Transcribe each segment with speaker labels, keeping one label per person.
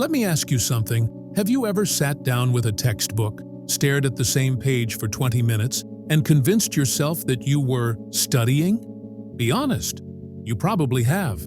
Speaker 1: Let me ask you something. Have you ever sat down with a textbook, stared at the same page for 20 minutes, and convinced yourself that you were studying? Be honest, you probably have.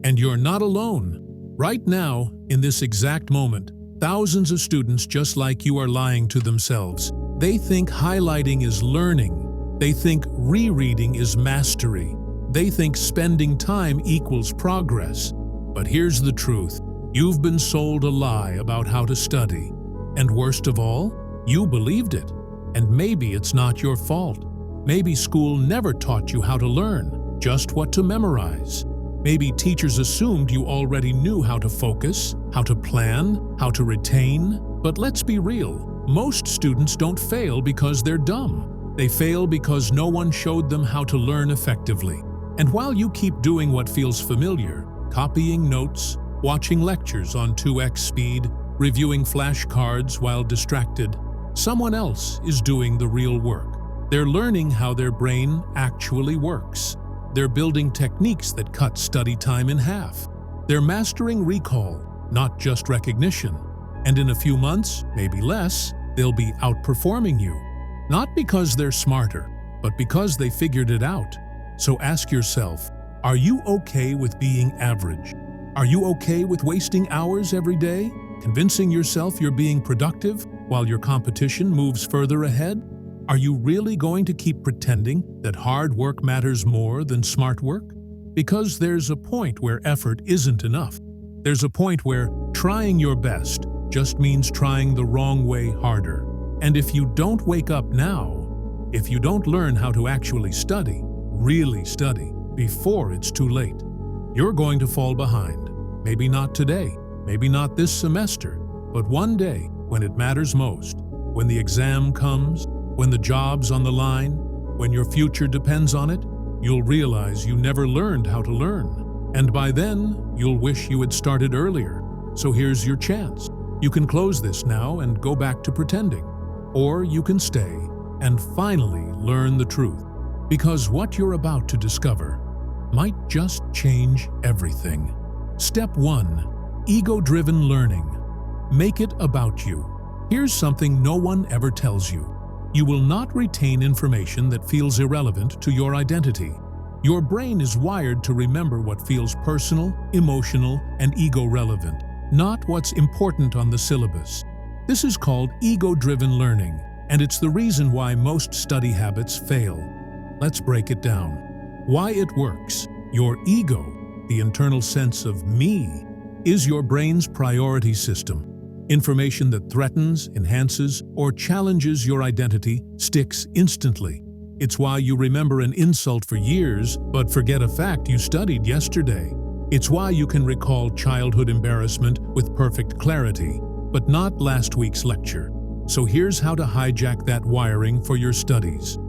Speaker 1: And you're not alone. Right now, in this exact moment, thousands of students just like you are lying to themselves. They think highlighting is learning. They think rereading is mastery. They think spending time equals progress. But here's the truth. You've been sold a lie about how to study. And worst of all, you believed it. And maybe it's not your fault. Maybe school never taught you how to learn, just what to memorize. Maybe teachers assumed you already knew how to focus, how to plan, how to retain. But let's be real, most students don't fail because they're dumb. They fail because no one showed them how to learn effectively. And while you keep doing what feels familiar, copying notes, watching lectures on 2x speed, reviewing flashcards while distracted, someone else is doing the real work. They're learning how their brain actually works. They're building techniques that cut study time in half. They're mastering recall, not just recognition. And in a few months, maybe less, they'll be outperforming you. Not because they're smarter, but because they figured it out. So ask yourself, are you okay with being average? Are you okay with wasting hours every day, convincing yourself you're being productive while your competition moves further ahead? Are you really going to keep pretending that hard work matters more than smart work? Because there's a point where effort isn't enough. There's a point where trying your best just means trying the wrong way harder. And if you don't wake up now, if you don't learn how to actually study, really study, before it's too late, you're going to fall behind. Maybe not today, maybe not this semester, but one day when it matters most, when the exam comes, when the job's on the line, when your future depends on it, you'll realize you never learned how to learn. And by then, you'll wish you had started earlier. So here's your chance. You can close this now and go back to pretending. Or you can stay and finally learn the truth. Because what you're about to discover might just change everything. Step 1. Ego-driven learning. Make it about you. Here's something no one ever tells you. You will not retain information that feels irrelevant to your identity. Your brain is wired to remember what feels personal, emotional, and ego-relevant, not what's important on the syllabus. This is called ego-driven learning, and it's the reason why most study habits fail. Let's break it down. Why it works. Your ego, the internal sense of me, is your brain's priority system. Information that threatens, enhances, or challenges your identity sticks instantly. It's why you remember an insult for years but forget a fact you studied yesterday. It's why you can recall childhood embarrassment with perfect clarity, but not last week's lecture. So here's how to hijack that wiring for your studies.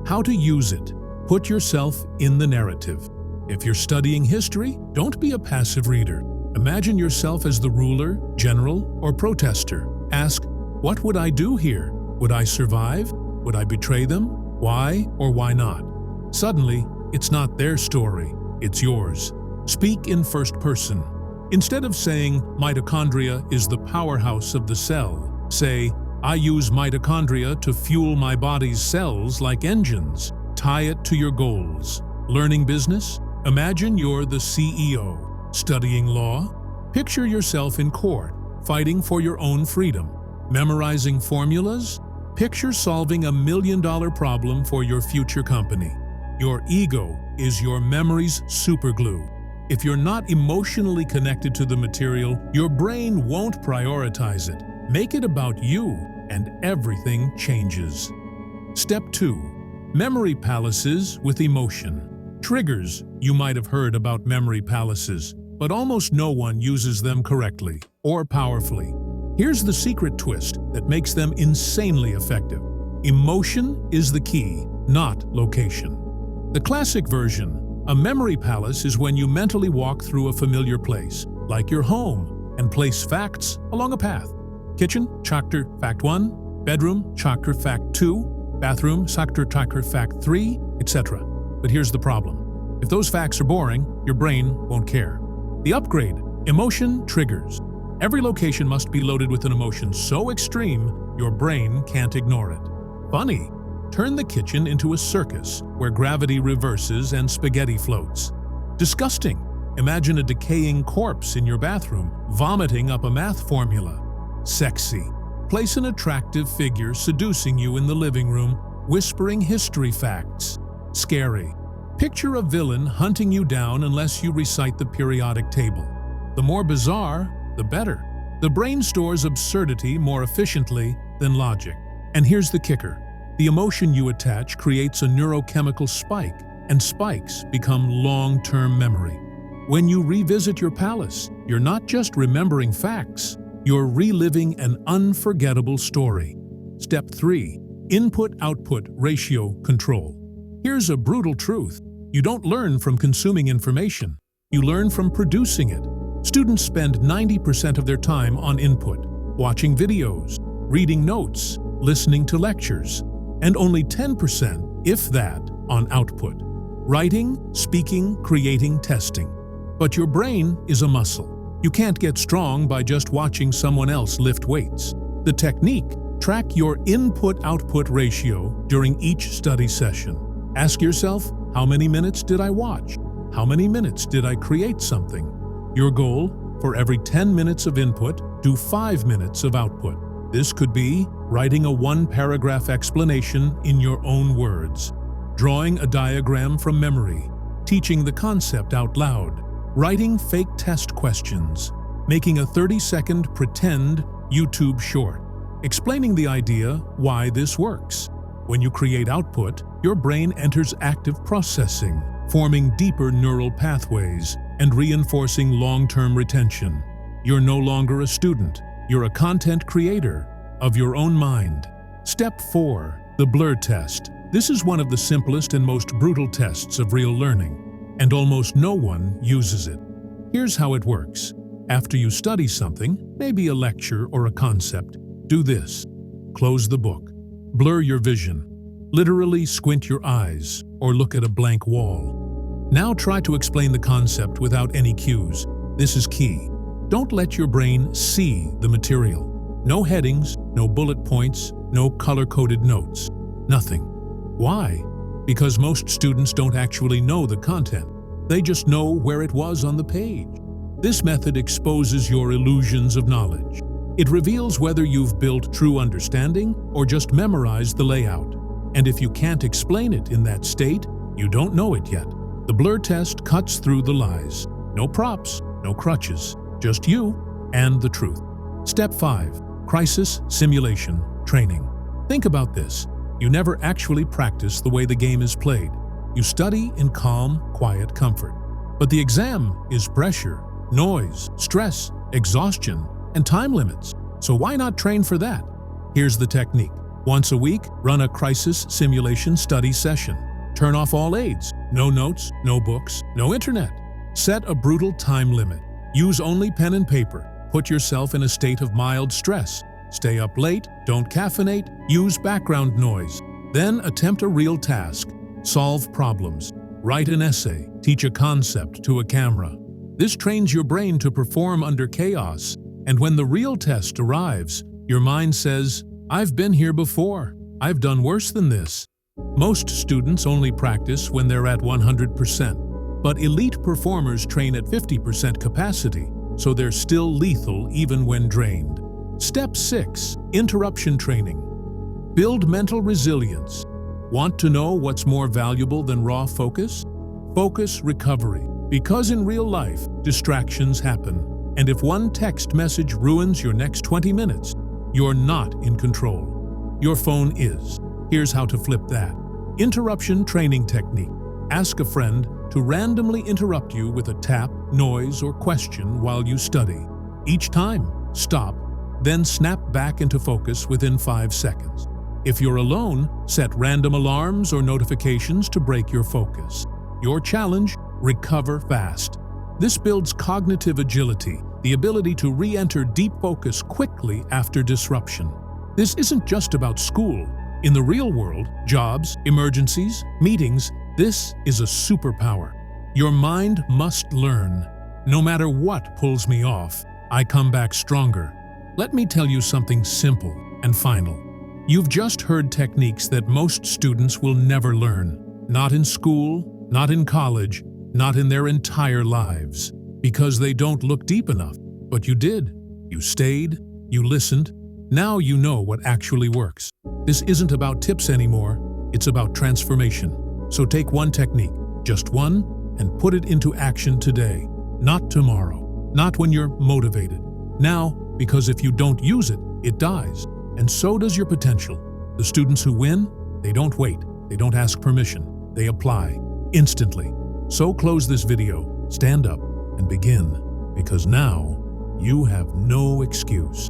Speaker 1: How to use it. Put yourself in the narrative. If you're studying history, don't be a passive reader. Imagine yourself as the ruler, general, or protester. Ask, what would I do here? Would I survive? Would I betray them? Why or why not? Suddenly, it's not their story, it's yours. Speak in first person. Instead of saying, mitochondria is the powerhouse of the cell, say, I use mitochondria to fuel my body's cells like engines. Tie it to your goals. Learning business? Imagine you're the CEO. Studying law? Picture yourself in court, fighting for your own freedom. Memorizing formulas? Picture solving $1 million problem for your future company. Your ego is your memory's superglue. If you're not emotionally connected to the material, your brain won't prioritize it. Make it about you, and everything changes. Step 2. Memory palaces with emotion. Triggers. You might have heard about memory palaces, but almost no one uses them correctly or powerfully. Here's the secret twist that makes them insanely effective. Emotion is the key, not location. The classic version, a memory palace, is when you mentally walk through a familiar place, like your home, and place facts along a path. Kitchen, chapter fact 1, bedroom, chapter fact 2, bathroom, chapter fact 3, etc. But here's the problem. If those facts are boring, your brain won't care. The upgrade, emotion triggers. Every location must be loaded with an emotion so extreme, your brain can't ignore it. Funny. Turn the kitchen into a circus where gravity reverses and spaghetti floats. Disgusting. Imagine a decaying corpse in your bathroom, vomiting up a math formula. Sexy. Place an attractive figure seducing you in the living room, whispering history facts. Scary. Picture a villain hunting you down unless you recite the periodic table. The more bizarre, the better. The brain stores absurdity more efficiently than logic. And here's the kicker. The emotion you attach creates a neurochemical spike, and spikes become long-term memory. When you revisit your palace, you're not just remembering facts, you're reliving an unforgettable story. Step 3. Input-output ratio control. Here's a brutal truth. You don't learn from consuming information. You learn from producing it. Students spend 90% of their time on input, watching videos, reading notes, listening to lectures, and only 10%, if that, on output. Writing, speaking, creating, testing. But your brain is a muscle. You can't get strong by just watching someone else lift weights. The technique: track your input-output ratio during each study session. Ask yourself, how many minutes did I watch? How many minutes did I create something? Your goal: for every 10 minutes of input, do 5 minutes of output. This could be writing a one-paragraph explanation in your own words, drawing a diagram from memory, teaching the concept out loud, writing fake test questions, making a 30-second pretend YouTube short, explaining the idea why this works. When you create output, your brain enters active processing, forming deeper neural pathways and reinforcing long-term retention. You're no longer a student, you're a content creator of your own mind. Step 4. The blur test. This is one of the simplest and most brutal tests of real learning, and almost no one uses it. Here's how it works. After you study something, maybe a lecture or a concept, do this. Close the book. Blur your vision. Literally squint your eyes or look at a blank wall. Now try to explain the concept without any cues. This is key. Don't let your brain see the material. No headings, no bullet points, no color-coded notes. Nothing. Why? Because most students don't actually know the content. They just know where it was on the page. This method exposes your illusions of knowledge. It reveals whether you've built true understanding or just memorized the layout. And if you can't explain it in that state, you don't know it yet. The blur test cuts through the lies. No props, no crutches, just you and the truth. Step 5. Crisis simulation training. Think about this. You never actually practice the way the game is played. You study in calm, quiet comfort. But the exam is pressure, noise, stress, exhaustion, and time limits. So why not train for that? Here's the technique. Once a week, run a crisis simulation study session. Turn off all aids. No notes, no books, no internet. Set a brutal time limit. Use only pen and paper. Put yourself in a state of mild stress. Stay up late, don't caffeinate, use background noise. Then attempt a real task. Solve problems. Write an essay. Teach a concept to a camera. This trains your brain to perform under chaos. And when the real test arrives, your mind says, "I've been here before. I've done worse than this." Most students only practice when they're at 100%. But elite performers train at 50% capacity, so they're still lethal even when drained. Step 6. Interruption training. Build mental resilience. Want to know what's more valuable than raw focus? Focus recovery. Because in real life, distractions happen. And if one text message ruins your next 20 minutes, you're not in control. Your phone is. Here's how to flip that. Interruption training technique. Ask a friend to randomly interrupt you with a tap, noise, or question while you study. Each time, stop, then snap back into focus within 5 seconds. If you're alone, set random alarms or notifications to break your focus. Your challenge: recover fast. This builds cognitive agility, the ability to re-enter deep focus quickly after disruption. This isn't just about school. In the real world, jobs, emergencies, meetings, this is a superpower. Your mind must learn. No matter what pulls me off, I come back stronger. Let me tell you something simple and final. You've just heard techniques that most students will never learn. Not in school, not in college, not in their entire lives. Because they don't look deep enough. But you did. You stayed. You listened. Now you know what actually works. This isn't about tips anymore. It's about transformation. So take one technique, just one, and put it into action today. Not tomorrow. Not when you're motivated. Now, because if you don't use it, it dies. And so does your potential. The students who win, they don't wait. They don't ask permission. They apply instantly. So close this video, stand up, and begin. Because now, you have no excuse.